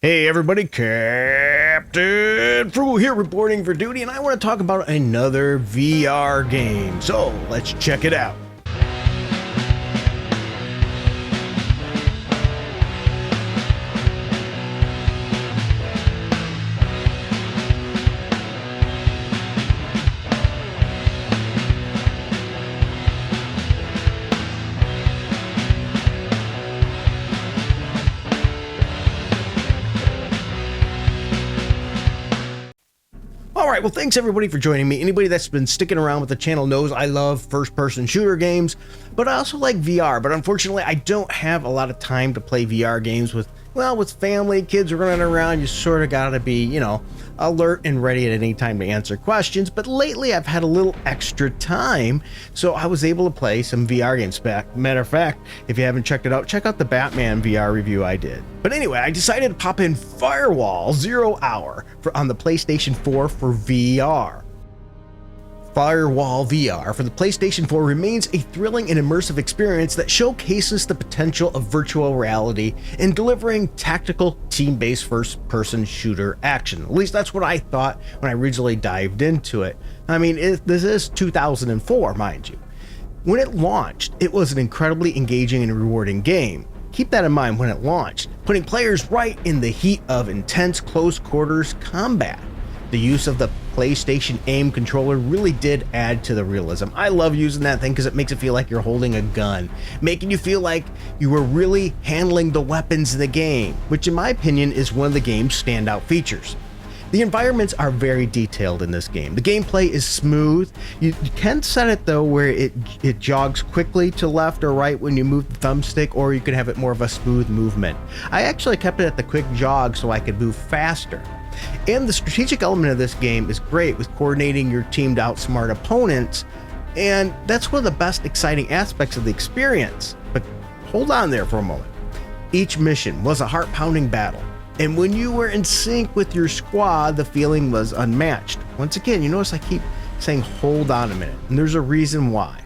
Hey everybody, Captain Frugal here reporting for duty, and I want to talk about another VR game. So let's check it out. Alright, well thanks everybody for joining me. Anybody that's been sticking around with the channel knows I love first-person shooter games, but I also like VR, but unfortunately I don't have a lot of time to play VR games with family, kids running around. You sort of gotta be, alert and ready at any time to answer questions, but lately I've had a little extra time, so I was able to play some VR games. Matter of fact, if you haven't checked it out, check out the Batman VR review I did. But anyway, I decided to pop in Firewall Zero Hour on the PlayStation 4 for VR. Firewall VR for the PlayStation 4 remains a thrilling and immersive experience that showcases the potential of virtual reality in delivering tactical, team-based first-person shooter action. At least that's what I thought when I originally dived into it. I mean, this is 2004, mind you. When it launched, it was an incredibly engaging and rewarding game. Keep that in mind when it launched, putting players right in the heat of intense close-quarters combat. The use of the PlayStation aim controller really did add to the realism. I love using that thing because it makes it feel like you're holding a gun, making you feel like you were really handling the weapons in the game, which in my opinion is one of the game's standout features. The environments are very detailed in this game. The gameplay is smooth. You can set it though where it jogs quickly to left or right when you move the thumbstick, or you can have it more of a smooth movement. I actually kept it at the quick jog so I could move faster. And the strategic element of this game is great with coordinating your team to outsmart opponents, and that's one of the best exciting aspects of the experience. But hold on there for a moment. Each mission was a heart-pounding battle, and when you were in sync with your squad, the feeling was unmatched. Once again, you notice I keep saying hold on a minute, and there's a reason why.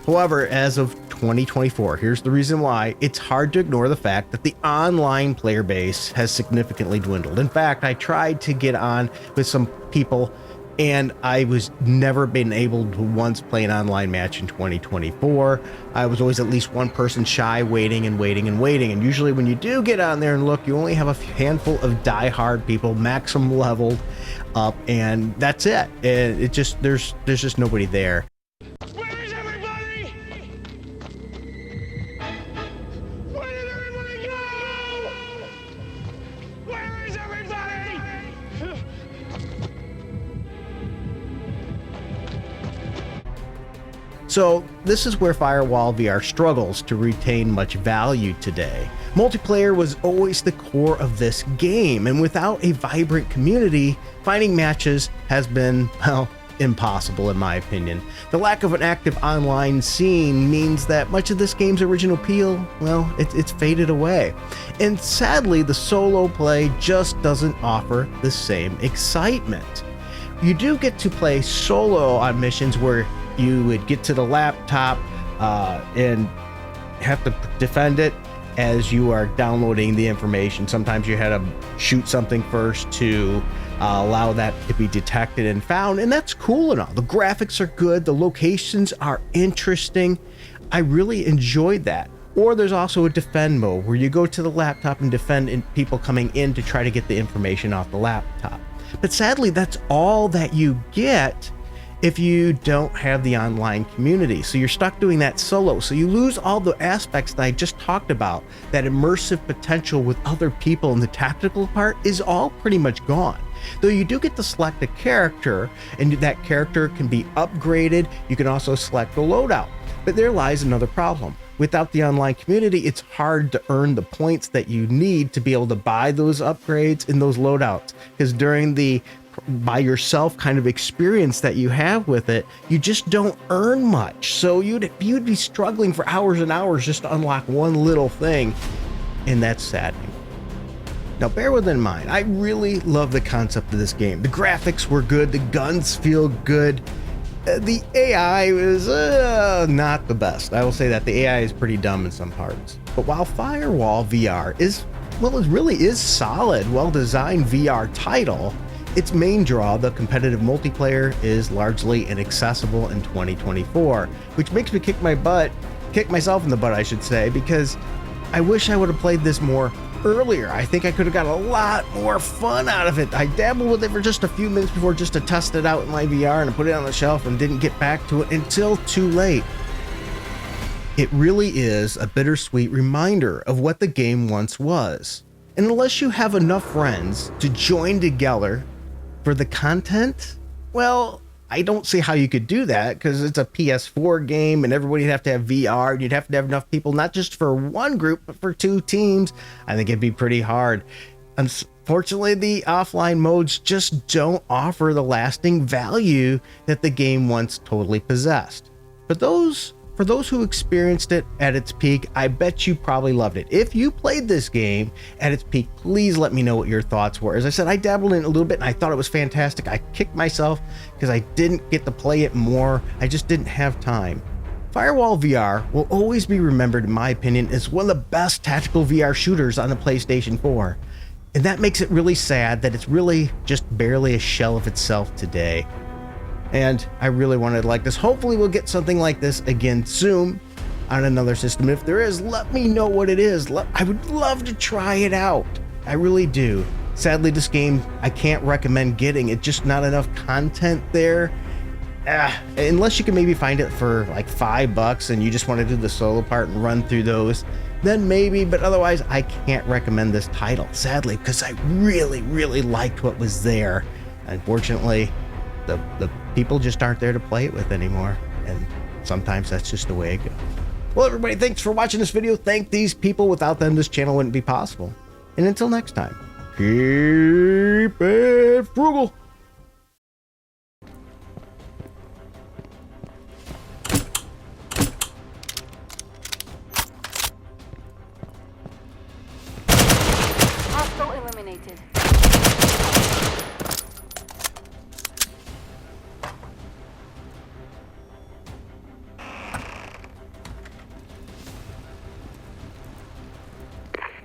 However, as of 2024, here's the reason why. It's hard to ignore the fact that the online player base has significantly dwindled. In fact, I tried to get on with some people and I was never been able to once play an online match in 2024. I was always at least one person shy, waiting and waiting and waiting. And usually when you do get on there and look, you only have a handful of die-hard people, maximum leveled up, and that's it. And it just, there's just nobody there. So this is where Firewall VR struggles to retain much value today. Multiplayer was always the core of this game, and without a vibrant community, finding matches has been, well, impossible in my opinion. The lack of an active online scene means that much of this game's original appeal, well, it's faded away. And sadly, the solo play just doesn't offer the same excitement. You do get to play solo on missions where you would get to the laptop and have to defend it as you are downloading the information. Sometimes you had to shoot something first to allow that to be detected and found, and that's cool and all. The graphics are good, the locations are interesting. I really enjoyed that. Or there's also a defend mode where you go to the laptop and defend people coming in to try to get the information off the laptop. But sadly, that's all that you get if you don't have the online community. So you're stuck doing that solo. So you lose all the aspects that I just talked about. That immersive potential with other people, and the tactical part is all pretty much gone. Though you do get to select a character, and that character can be upgraded. You can also select a loadout. But there lies another problem. Without the online community, it's hard to earn the points that you need to be able to buy those upgrades and those loadouts. Because during the by yourself kind of experience that you have with it, you just don't earn much. So you'd be struggling for hours and hours just to unlock one little thing, and that's saddening. Now bear with in mind, I really love the concept of this game. The graphics were good, the guns feel good. The AI is not the best. I will say that the AI is pretty dumb in some parts. But while Firewall VR is Well, it really is solid, well-designed VR title. Its main draw, the competitive multiplayer, is largely inaccessible in 2024, which makes me kick myself in the butt, I should say, because I wish I would have played this more earlier. I think I could have got a lot more fun out of it. I dabbled with it for just a few minutes before just to test it out in my VR and put it on the shelf and didn't get back to it until too late. It really is a bittersweet reminder of what the game once was. And unless you have enough friends to join together for the content, well, I don't see how you could do that, because it's a PS4 game and everybody'd have to have VR and you'd have to have enough people, not just for one group, but for two teams. I think it'd be pretty hard. Unfortunately, the offline modes just don't offer the lasting value that the game once totally possessed. But for those who experienced it at its peak, I bet you probably loved it. If you played this game at its peak, please let me know what your thoughts were. As I said, I dabbled in it a little bit and I thought it was fantastic. I kicked myself because I didn't get to play it more. I just didn't have time. Firewall VR will always be remembered, in my opinion, as one of the best tactical VR shooters on the PlayStation 4. And that makes it really sad that it's really just barely a shell of itself today. And I really wanted to like this. Hopefully we'll get something like this again soon on another system. If there is, let me know what it is. I would love to try it out. I really do. Sadly, this game, I can't recommend getting. It's just not enough content there. Unless you can maybe find it for like $5 and you just want to do the solo part and run through those, then maybe. But otherwise, I can't recommend this title, sadly, because I really, really liked what was there. Unfortunately, the people just aren't there to play it with anymore, and sometimes that's just the way it goes. Well, everybody, thanks for watching this video. Thank these people. Without them, this channel wouldn't be possible. And until next time, keep it frugal. Hostile eliminated.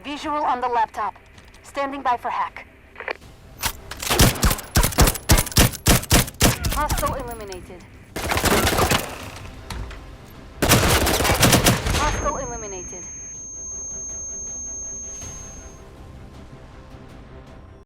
Visual on the laptop. Standing by for hack. Hostile eliminated.